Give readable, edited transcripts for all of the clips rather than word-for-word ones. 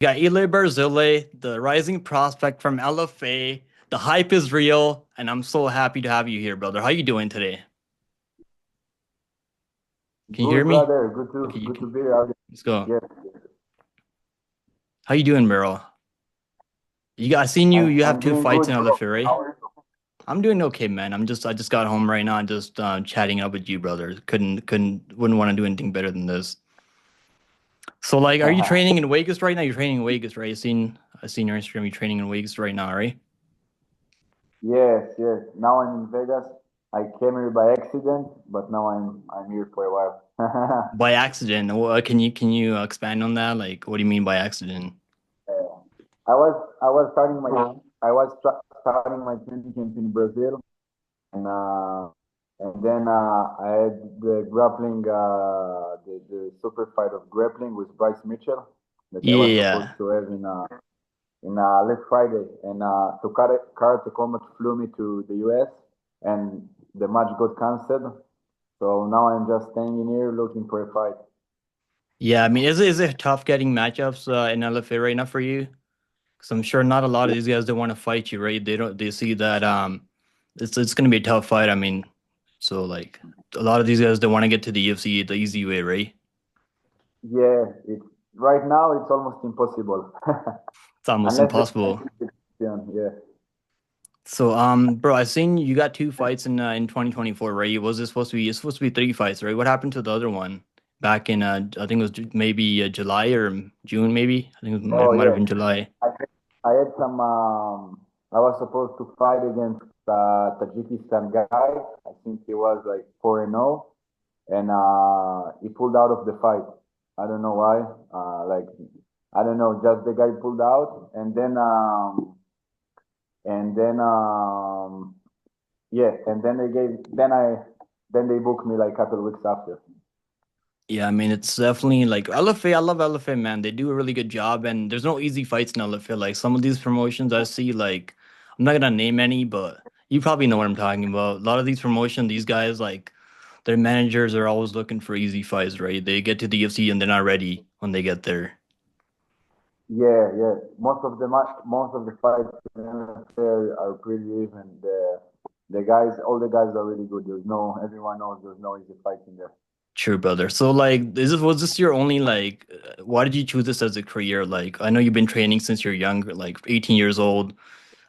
Got Ilay Barzilay, the rising prospect from LFA. The hype is real, and I'm so happy to have you here, brother. How you doing today? Can you hear Good me? brother, good to Okay, you good to can. be here. Let's go. Yes, How you doing, bro? I seen you. You have I'm two doing fights good, in bro. LFA, right? How are you? I'm doing okay, man. I just got home right now. And just chatting up with you, brother. Wouldn't want to do anything better than this. So, like, are you training in Vegas right now? You're training in Vegas, right? I seen your Instagram. You're training in Vegas right now, right? Yes, yes. Now I'm in Vegas. I came here by accident, but now I'm here for a while. By accident. Can you expand on that? Like, what do you mean by accident? I was starting my training camp in Brazil, and then I had the grappling, the super fight of grappling with Bryce Mitchell that I was supposed Yeah. to have in last Friday, and to Karate Combat flew me to the US, and the match got cancelled. So now I'm just staying in here looking for a fight. Yeah, I mean, is it tough getting matchups in LFA right now for you? Because I'm sure not a lot of these guys that want to fight you, right? They see that it's gonna be a tough fight. I mean, so like a lot of these guys they want to get to the UFC the easy way, right? Yeah, it's right now it's almost impossible It's almost unless the fight impossible. is decision. Yeah, So bro, I seen you got two fights in 2024, right? Was it supposed to be it's supposed to be three fights, right? What happened to the other one back in I think it was maybe July or June, maybe. I think oh might have yeah. been July. I had some. I was supposed to fight against Tajikistan guy. I think he was like 4-0, and he pulled out of the fight. I don't know why. Like I don't know, just the guy pulled out, and then yeah, and then then they booked me like a couple weeks after. Yeah, I mean it's definitely like LFA. I love LFA, man. They do a really good job, and there's no easy fights in LFA. Like some of these promotions I see, like I'm not gonna name any, but you probably know what I'm talking about. A lot of these promotions, these guys like their managers are always looking for easy fights, right? They get to the UFC and they're not ready when they get there. Yeah, yeah. Most of the fights in NFL are pretty even. The guys, all the guys are really good. Everyone knows there's no easy fights in there. True, brother. So like, was this your only like? Why did you choose this as a career? Like, I know you've been training since you're young, like 18 years old.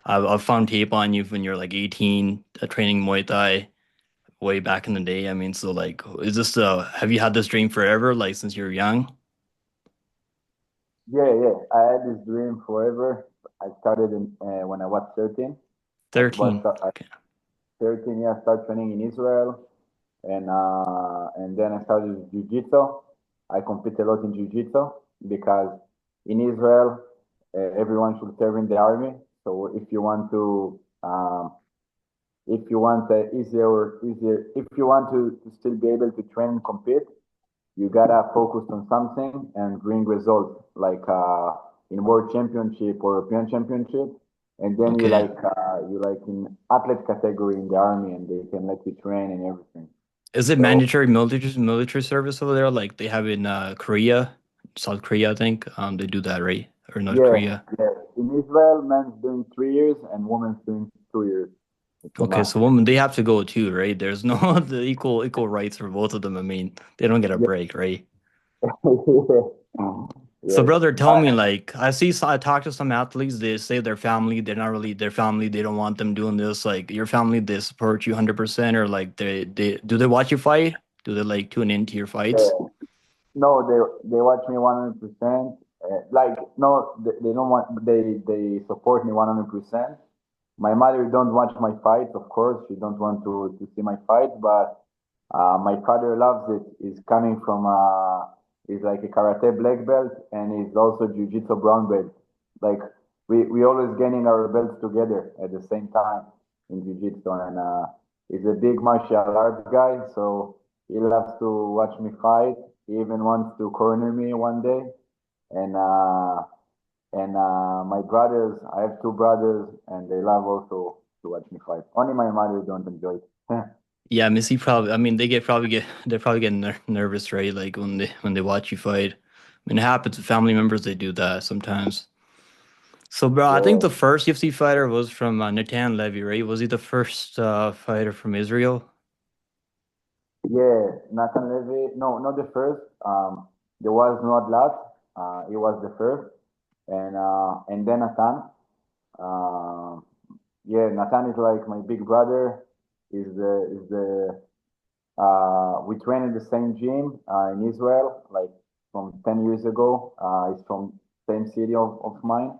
I've found tape on you when you're like 18, training Muay Thai way back in the day. I mean, so like, is this have you had this dream forever, like since you were young? Yeah, yeah. I had this dream forever. I started when I was 13. Thirteen. At Okay. 13 years, I started training in Israel, and then I started jiu-jitsu. I compete a lot in jiu-jitsu because in Israel, everyone should serve in the army. So if you want easier, if you want to still be able to train and compete, you gotta focus on something and bring results, like in World Championship or European Championship, and then Okay. you like in athlete category in the army, and they can let you train and everything. Is it So mandatory military service over there, like they have in Korea, South Korea, I think? They do that, right? Or North yeah, Korea? yeah. In Israel, men's doing 3 years and women's doing 2 years. It's a Okay, must. so women they have to go too, right? There's no the equal rights for both of them. I mean, they don't get a Yeah. break, right? So, Yes, brother, tell me, but like, I talk to some athletes, they say their family, they're not really their family, they don't want them doing this. Like, your family, they support you 100%, or like, do they watch you fight? Do they like tune into your fights? no, they watch me 100%. Like no, they don't want they support me 100%. My mother don't watch my fights, of course. She don't want to see my fight, but my father loves it. He's coming from he's like a karate black belt and he's also jiu-jitsu brown belt. Like we always gaining our belts together at the same time in jiu-jitsu, and he's a big martial arts guy, so he loves to watch me fight. He even wants to corner me one day, and my brothers, I have two brothers, and they love also to watch me fight. Only my mother don't enjoy it. Yeah, Missy probably. I mean, they probably get they probably get nervous, right? Like when they watch you fight. mean, it happens to family members, they do that sometimes. So, bro, I think Yeah, the first UFC fighter was from Natan Levy, right? Was he the first fighter from Israel? yeah. Nathan Levy. No, not the first. There was Noad Lat. He was the first, and then Nathan. Uh, yeah, Nathan is like my big brother. We train in the same gym in Israel, like from 10 years ago. He's from same city of mine,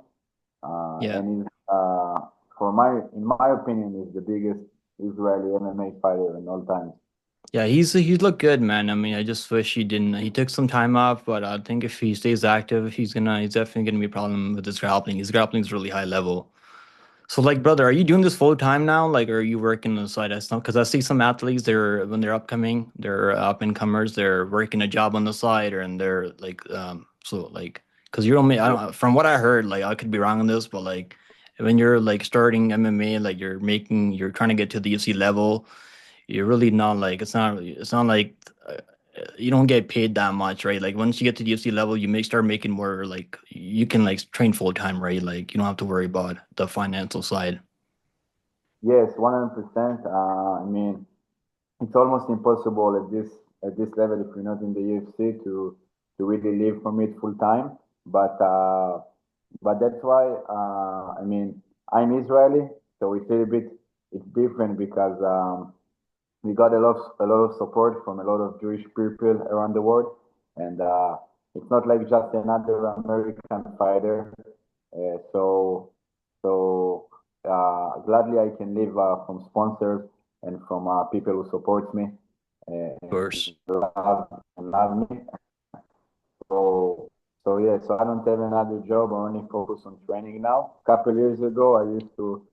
Yeah. and for in my opinion, is the biggest Israeli MMA fighter in all time. Yeah, he's looked good, man. I mean, I just wish he didn't. He took some time off, but I think if he stays active, he's definitely gonna be a problem with his grappling. His grappling is really high level. So, like, brother, are you doing this full time now? Like, or are you working on the side? As Because I see some athletes, they're when they're upcoming, they're up and comers, they're working a job on the side, or and they're like, so like, because you're only, I don't, from what I heard, like, I could be wrong on this, but like, when you're like starting MMA, like you're trying to get to the UFC level, you're really not like, it's not like you don't get paid that much, right? Like once you get to the UFC level, you may start making more like you can like train full time, right? Like you don't have to worry about the financial side. Yes, 100%. I mean, it's almost impossible at this level if you're not in the UFC to really live from it full time. But uh, but that's why I mean I'm Israeli, so it's a little bit it's different because we got a lot of support from a lot of Jewish people around the world, and it's not like just another American fighter. So gladly I can live from sponsors and from people who support me Of and course. love me. So yeah, so I don't have another job. I only focus on training now. A couple years ago, I used to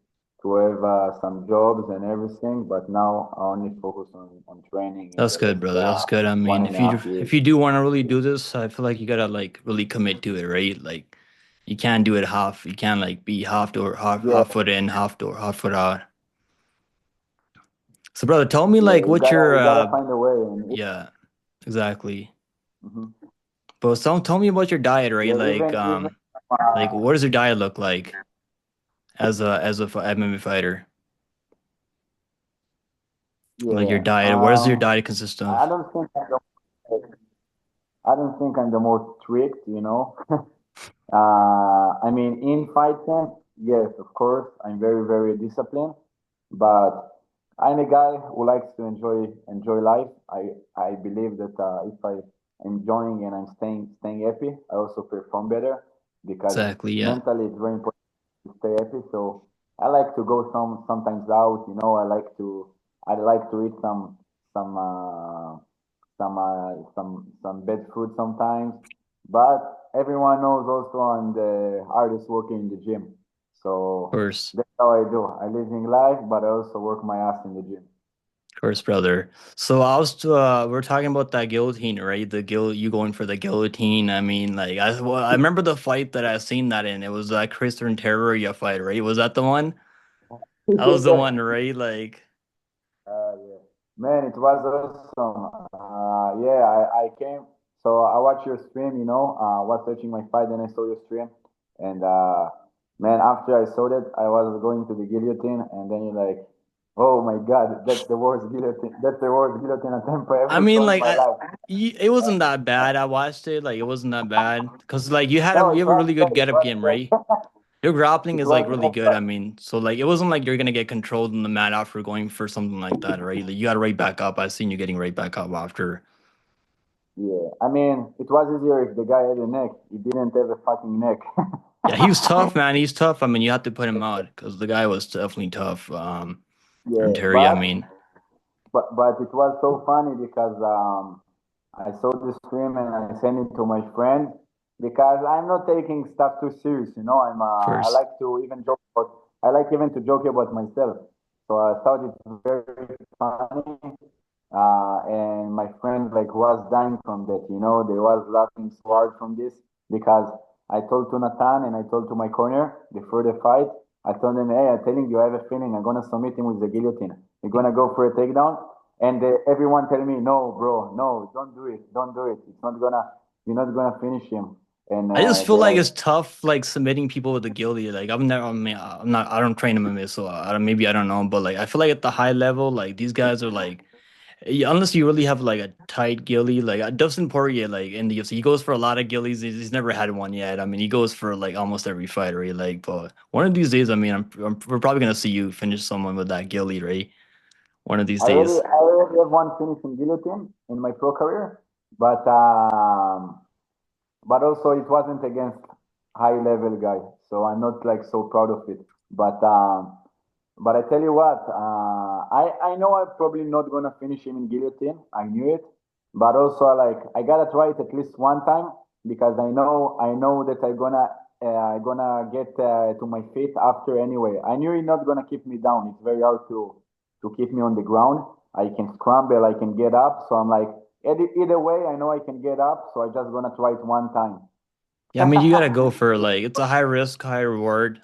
have some jobs and everything, but now I only focus on training in That's the good, last brother. That's good. I one mean, and a half if years. you do want to really do this, I feel like you gotta like really commit to it, right? Like you can't do it half. You can't like be half door, Yeah, half foot in, half door, half foot out. So, brother, tell me yeah, like what your you gotta find a way, and yeah, exactly. mhm. But tell me about your diet, right? Yeah, even Like what does your diet look like as a MMA fighter? Like your yeah. diet, what does your diet consist I of? don't think I don't think I'm the most strict, you know. I mean, in fight camp, yes, of course, I'm very, very disciplined, but I'm a guy who likes to enjoy life. I believe that if I enjoying and I'm staying happy, I also perform better because Exactly, yeah. mentally it's very important to stay happy. So I like to go sometimes out, you know. I like to eat some some bad food sometimes, but everyone knows also I'm the hardest worker in the gym. Of So course. that's how I do. I live in life, but I also work my ass in the gym. Of course, brother. So we're talking about that guillotine, right? You going for the guillotine. I mean, like I remember the fight that I seen that in. It was that Christian Terroria fight, right? Was that the one? That was the one, right? Like, Yeah. Man, it was awesome. Yeah, I came. So I watched your stream, you know, was searching my fight, then I saw your stream. And man, after I saw that, I was going to the guillotine, and then you're like, oh my God, that's the worst guillotine. That's the worst guillotine attempt I I ever mean, saw in my life. it wasn't that bad. I watched it, like it wasn't that bad because like No, you it have a was really good great. It get up was game, right? great. Your grappling It is like was really good. I mean, so like it wasn't like you're gonna get controlled in the mat after going for something like that, right? Like you got to right back up. I seen you getting right back up after. yeah. I mean, it was easier if the guy had a neck. He didn't have a fucking neck. Yeah, he was tough, man. He's tough. I mean, you have to put him out because the guy was definitely tough. And Yeah, Terry, I mean, but it was so funny because I saw the stream and I sent it to my friend because I'm not taking stuff too serious, you know. of I course, like to even joke about I like even to joke about myself. So I thought it very funny, and my friend like was dying from that, you know. They was laughing so hard from this because I told to Nathan and I told to my corner before the fight. I told them, hey, I'm telling you, I have a feeling I'm gonna submit him with the guillotine. You're gonna go for a takedown, and everyone telling me, no, bro, no, don't do it, don't do it. you're not gonna finish him. And I just feel they're like like, it's tough, like submitting people with the guilty. Like I've never, I mean, I'm not, I don't train MMA, so I don't, maybe I don't know, but like I feel like at the high level, like these guys are like, unless you really have like a tight gilly, like Dustin Poirier, like in the UFC, he goes for a lot of gillies. He's never had one yet. I mean, he goes for like almost every fight, right? Like, but one of these days, I mean, we're probably gonna see you finish someone with that gilly, right? One of these days. I already have one finish in guillotine in my pro career, but also it wasn't against high level guy, so I'm not like so proud of it. But I tell you what, I know I'm probably not gonna finish him in guillotine. I knew it, but also like I gotta try it at least one time because I know that I gonna get to my feet after anyway. I knew he's not gonna keep me down. It's very hard to keep me on the ground. I can scramble, I can get up. So I'm like, either way, I know I can get up. So I just gonna try it one time. Yeah, I mean, you gotta go for like it's a high risk, high reward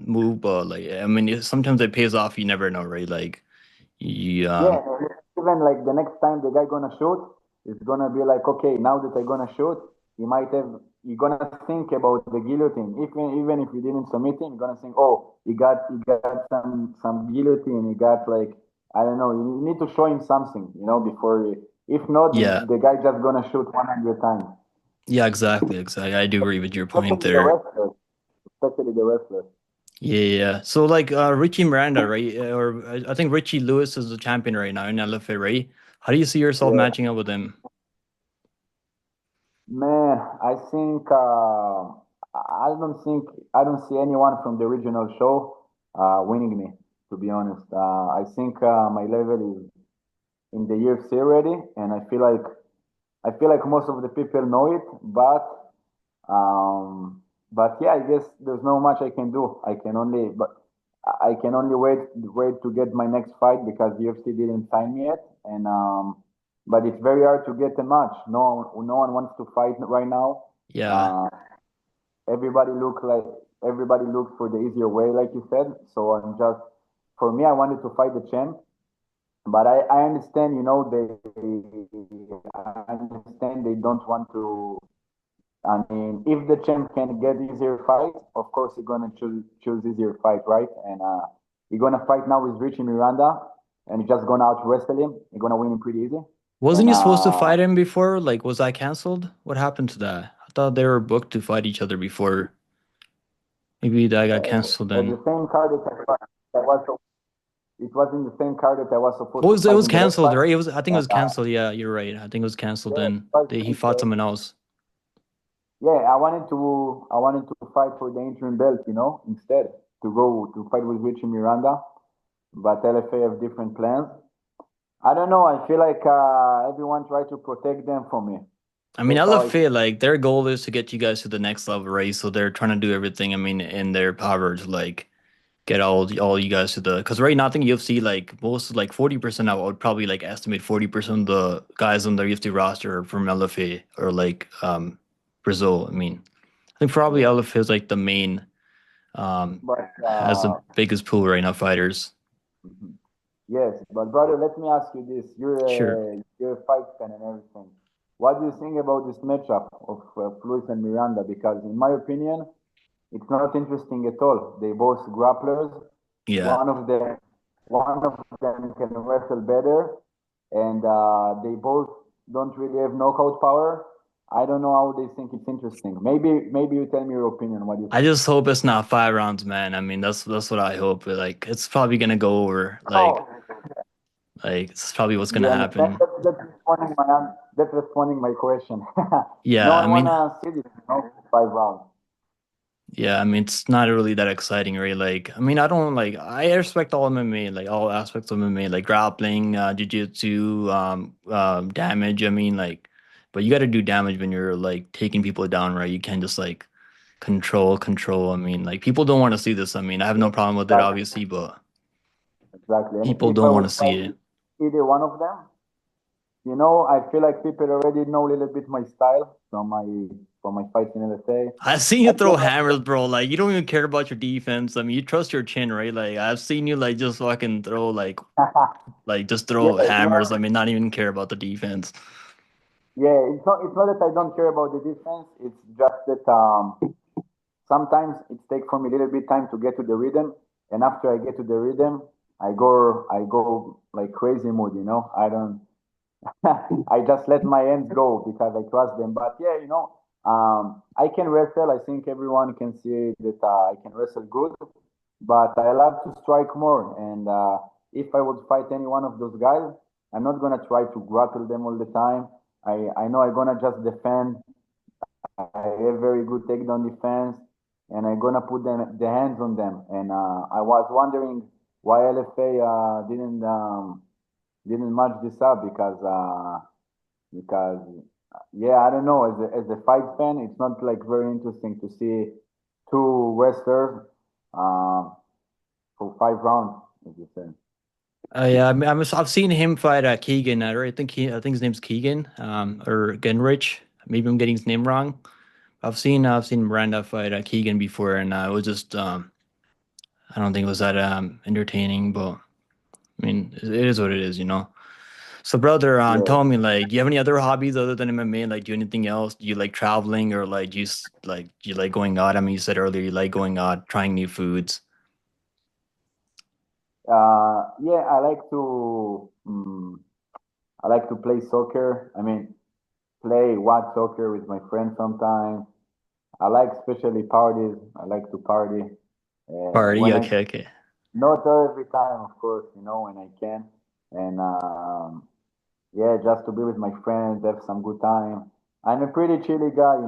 move, but like I mean, sometimes it pays off. You never know, right? Like you Yeah, even like the next time the guy gonna shoot, it's gonna be like, okay, now that I gonna shoot, he gonna think about the guillotine. Even if you didn't submit him, you're gonna think, oh, he got some guillotine. He got like, I don't know. You need to show him something, before. If not, yeah. the guy just gonna shoot 100 times. Yeah, exactly, exactly. I do agree with your point Especially the there. wrestlers. Especially the wrestlers. Yeah, yeah, yeah. So like Richie Miranda, right? Or I think Richie Lewis is the champion right now in LFA, right? How do you see yourself Yeah. matching up with him? Man, I think I don't see anyone from the regional show winning me. To be honest, I think my level is in the UFC already, and I feel like most of the people know it. But yeah, I guess there's no much I can do. I can only wait to get my next fight because the UFC didn't sign me yet, and but it's very hard to get a match. No one wants to fight right now. Yeah. Uh, everybody looks for the easier way, like you said. So for me, I wanted to fight the champ, but I understand, I understand they don't want to. I mean, if the champ can get easier fight, of course he's gonna choose easier fight, right? And he's gonna fight now with Richie Miranda, and he's just gonna out wrestle him. He's gonna win him pretty easy. Wasn't And you supposed to fight him before? Like, was that canceled? What happened to that? I thought they were booked to fight each other before. Maybe that got canceled at the then. same card that was it was in the same card that I was supposed Well, to it fight was in the last canceled, fight. right? It was. I think it And was canceled. Yeah, you're right. I think it was canceled yeah, then. He fought someone else. I wanted to fight for the interim belt, instead to go to fight with Richie Miranda, but LFA have different plans. I don't know. I feel like everyone tried to protect them from me. I mean, That's how I LFA, feel. like their goal is to get you guys to the next level, right? So they're trying to do everything. I mean, in their power to like get all you guys to the. Because right now, I think UFC like most like 40%. I would probably like estimate 40% of the guys on the UFC roster are from LFA or like Brazil. I mean, I think probably Yeah. LFA is like the main But has the biggest pool right now fighters. mhm. Yes, but brother, let me ask you this: Sure. you're a fight fan and everything. What do you think about this matchup of Flores and Miranda? Because in my opinion, it's not interesting at all. They both grapplers. Yeah. One of them, one of them can wrestle better, and they both don't really have knockout power. I don't know how they think it's interesting. Maybe you tell me your opinion. What do you I think? just hope it's not 5 rounds, man. I mean, that's what I hope. Like, it's probably gonna go over. Oh, Like it's probably what's gonna you understand? happen. That's responding my question. No Yeah, I one mean, wanna see this, 5 rounds. yeah, I mean, it's not really that exciting, really. Like, I mean, I don't like. I respect all MMA, like all aspects of MMA, like grappling, jiu-jitsu, damage. I mean, like, but you got to do damage when you're like taking people down, right? You can't just like control. I mean, like people don't want to see this. I mean, I have no problem with it, Exactly, obviously, but exactly. And people if I don't want would to see fight it. either one of them, I feel like people already know a little bit my style from my fights in LFA. I've seen I you feel throw hammers, bro. Like you don't even care about your defense. I mean, you trust your chin, right? Like I've seen you like just fucking throw like just yeah, throw hammers. I mean, not even care about the defense. Yeah, it's not that I don't care about the defense. It's just that sometimes it takes for me a little bit time to get to the rhythm, and after I get to the rhythm, I go like crazy mood. I don't. I just let my hands go because I trust them. But yeah, I can wrestle. I think everyone can see that I can wrestle good, but I love to strike more. And if I would fight any one of those guys, I'm not gonna try to grapple them all the time. I know I'm gonna just defend. I have very good takedown defense, and I'm gonna put the hands on them. And I was wondering why LFA didn't match this up because yeah, I don't know. As a fight fan, it's not like very interesting to see two wrestlers uh, for 5 rounds, as you said. Yeah, I've seen him fight Keegan. I think his name's Keegan, or Genrich. Maybe I'm getting his name wrong. I've seen Miranda fight Keegan before, and it was just I don't think it was that entertaining, but I mean it is what it is, you know. So, brother, Yeah. tell me, like, do you have any other hobbies other than MMA? Like, do anything else? Do you like traveling, or like, do you like going out? I mean, you said earlier you like going out, trying new foods. Yeah, I like to play soccer. I mean, watch soccer with my friends sometimes. I like especially parties. I like to party. Party, When I okay, okay. Not every time, of course, when I can. And yeah, just to be with my friends, have some good time. I'm a pretty chilly guy. I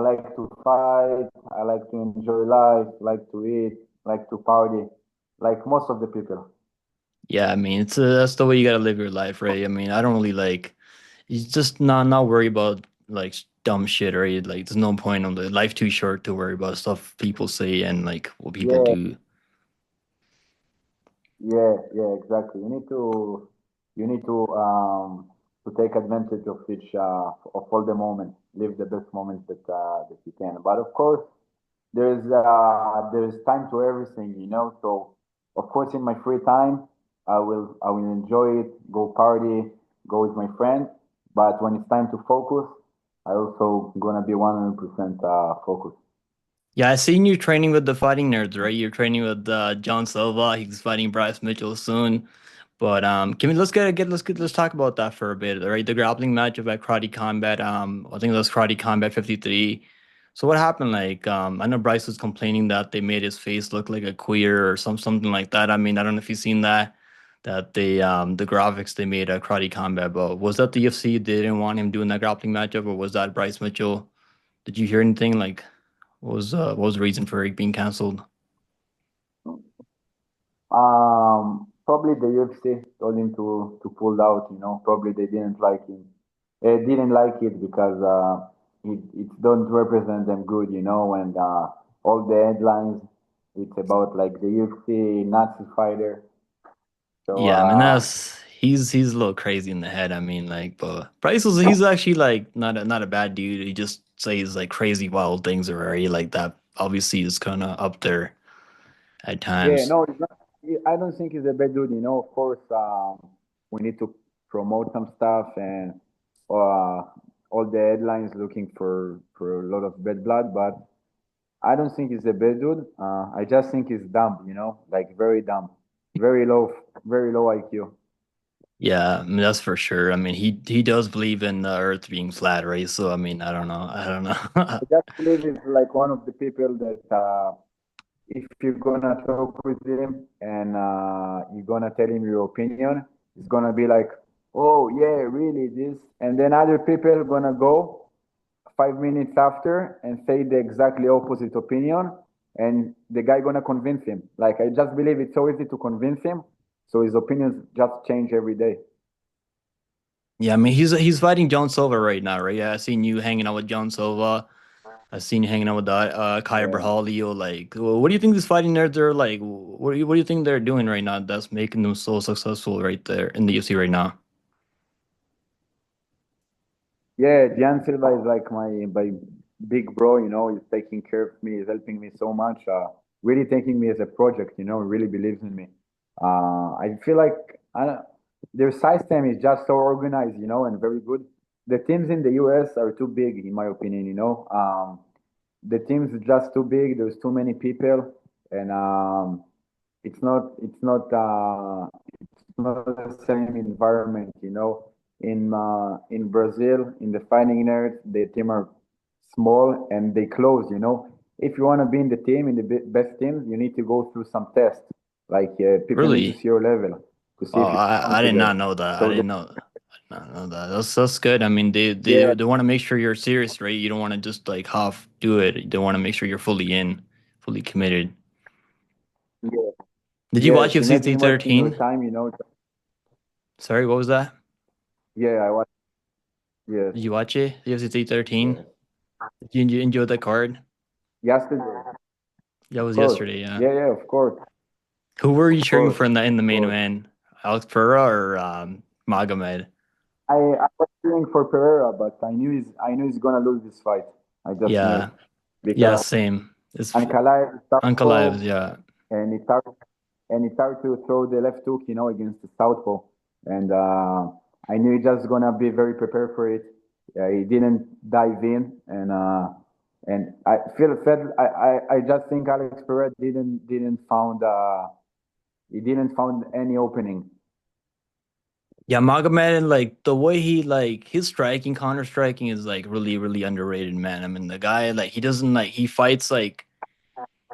like to fight. I like to enjoy life. Like to eat. Like to party. Like most of the people. Yeah, I mean, it's that's the way you gotta live your life, right? I mean, I don't really like. You just not worry about like dumb shit, right? Like, there's no point on the life too short to worry about stuff people say and like what people Yeah, do. yeah, yeah, exactly. You need to take advantage of all the moments. Live the best moments that you can. But of course, there's time to everything. So of course, in my free time, I will enjoy it, go party, go with my friends. But when it's time to focus, I also gonna be 100% focused. Yeah, I seen you training with the fighting nerds, right? You're training with John Silva. He's fighting Bryce Mitchell soon. But can we let's talk about that for a bit, right? The grappling matchup at Karate Combat. I think it was Karate Combat 53. So what happened? Like, I know Bryce was complaining that they made his face look like a queer or something like that. I mean, I don't know if you've seen that. That the graphics they made at Karate Combat, but was that the UFC? They didn't want him doing that grappling matchup, or was that Bryce Mitchell? Did you hear anything? Like, what was the reason for it being canceled? Probably the UFC told him to pull out. Probably they didn't like him. They didn't like it because it don't represent them good. And all the headlines, it's about like the UFC Nazi fighter. So Yeah, I mean he's a little crazy in the head. I mean, like, but Bryce was he's actually like not a bad dude. He just says like crazy wild things or very like that. Obviously, is kind of up there at yeah, times. no, it's not, I don't think he's a bad dude. Of course, we need to promote some stuff and uh, all the headlines looking for a lot of bad blood, but. I don't think he's a bad dude. I just think he's dumb, like very dumb, very low IQ. Yeah, I mean that's for sure. I mean he does believe in the Earth being flat, right? So I mean I don't know. I just believe he's like one of the people that if you're gonna talk with him and you're gonna tell him your opinion, he's gonna be like, "Oh yeah, really this," and then other people are gonna go 5 minutes after and say the exactly opposite opinion, and the guy gonna convince him. Like I just believe it's so easy to convince him, so his opinions just change every day. Yeah, I mean he's fighting John Silva right now, right? Yeah, I seen you hanging out with John Silva. I seen you hanging out with Kaya Yeah, Berhalio. Like, what do you think these fighting nerds are like? What do you think they're doing right now that's making them so successful right there in the UFC right now? yeah. Gian Silva is like my big bro. He's taking care of me. He's helping me so much. Really taking me as a project. He really believes in me. I feel like their system is just so organized, and very good. The teams in the US are too big, in my opinion. The teams are just too big. There's too many people, and it's not the same environment. In Brazil, in the fighting nerds, the team are small and they close. If you want to be in the team, in the best teams, you need to go through some tests. Like people need to Really? see your level to see Oh, if you belong I to did them. not know that. I So didn't know. I did not know that. That's good. I mean, yeah, they want to make sure you're serious, right? You don't want to just like half do it. They want to make sure you're fully in, fully committed. yeah, Did you watch yes. UFC Imagine wasting your 13? time. Sorry, what was that? Yeah, I watch. Yes, Did you watch it? UFC 13? yes. Did you enjoy the card? Yesterday, That of was course. yesterday, yeah. Yeah, yeah, of course, Who were you of cheering course, for in the of main course. event? Alex Pereira or Magomed? I was cheering for Pereira, but I knew he's gonna lose this fight. I just knew it Yeah, yeah, because same. It's Ankalaev is Uncle southpaw, Lives, yeah. and it's hard to throw the left hook, against the southpaw. And I knew he just gonna be very prepared for it. He didn't dive in, and I I just think Alex Pereira didn't found any opening. Yeah, Magomed, and like the way he like his striking, counter striking is like really, really underrated, man. I mean, the guy like he doesn't like he fights like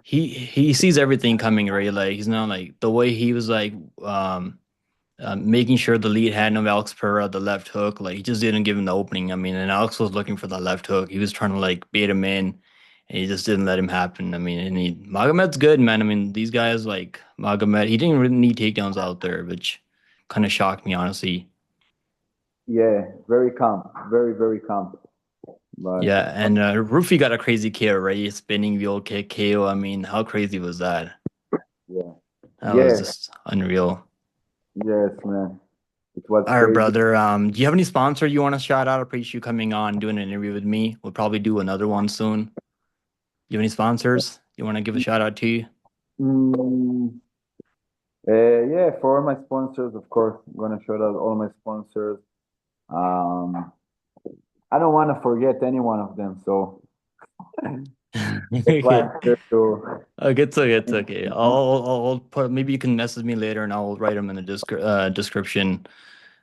he sees everything coming, right? Like he's not like the way he was like um making sure the lead hand of Alex Pereira, the left hook, like he just didn't give him the opening. I mean, and Alex was looking for the left hook. He was trying to like bait him in, and he just didn't let him happen. I mean, and Magomed's good, man. I mean, these guys like Magomed, he didn't really need takedowns out there, which kind of shocked me, honestly. Yeah, very calm, very very calm. But Yeah, and Rufy got a crazy KO, right? Spinning wheel kick KO. I mean, how crazy was that? yeah, That was yeah, just unreal. yes, man, it was All right, crazy. brother. Do you have any sponsor you want to shout out? I appreciate you coming on, doing an interview with me. We'll probably do another one soon. You have any sponsors you want to give a shout out to? Mm, yeah, for all my sponsors, of course, I'm gonna shout out all my sponsors. Um, I don't want to forget any one of them, so that's why I'm Okay. here to. Okay, it's okay. It's okay. I'll put, maybe you can message me later and I'll write them in the description.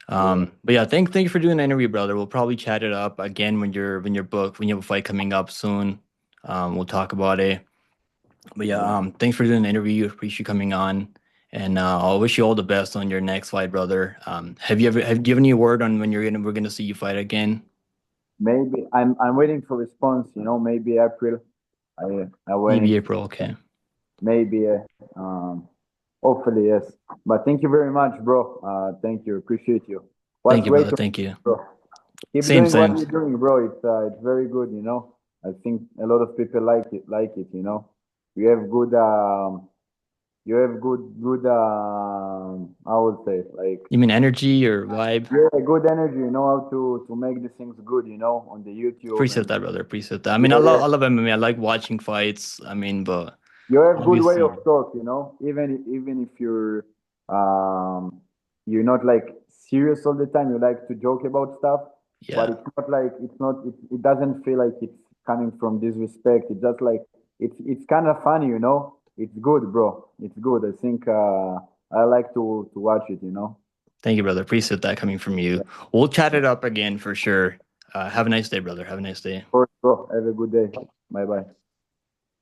Yeah, But yeah, thank you for doing the interview, brother. We'll probably chat it up again when you have a fight coming up soon. We'll talk about it. But yeah, yeah. thanks for doing the interview. Appreciate you coming on, and I'll wish you all the best on your next fight, brother. Do you have any word on when we're gonna see you fight again? Maybe I'm waiting for response. Maybe April. I waiting. Maybe April. Okay. Maybe. Hopefully yes. But thank you very much, bro. Thank you. Appreciate you. Was Thank you, great brother. to Thank you. bro. Keep Same, doing what same. you're doing, bro. It's very good. I think a lot of people like it. You have good, I would say, like, You mean energy or vibe? yeah, good energy. You know how to make the things good. On the YouTube Appreciate and that, brother. Appreciate that. I mean, yeah, yeah. I love MMA. I like watching fights. I mean, but You have good way obviously, of talk. Even if you're not like serious all the time. You like to joke about stuff, but yeah. it doesn't feel like it's coming from disrespect. It's just like it's kind of funny. It's good, bro. It's good. I think I like to watch it. Thank you, brother. Appreciate that coming from Yeah. you. We'll chat it up again for sure. Have a nice day, brother. Have a nice day. Of course, bro. Have a good day. Bye bye.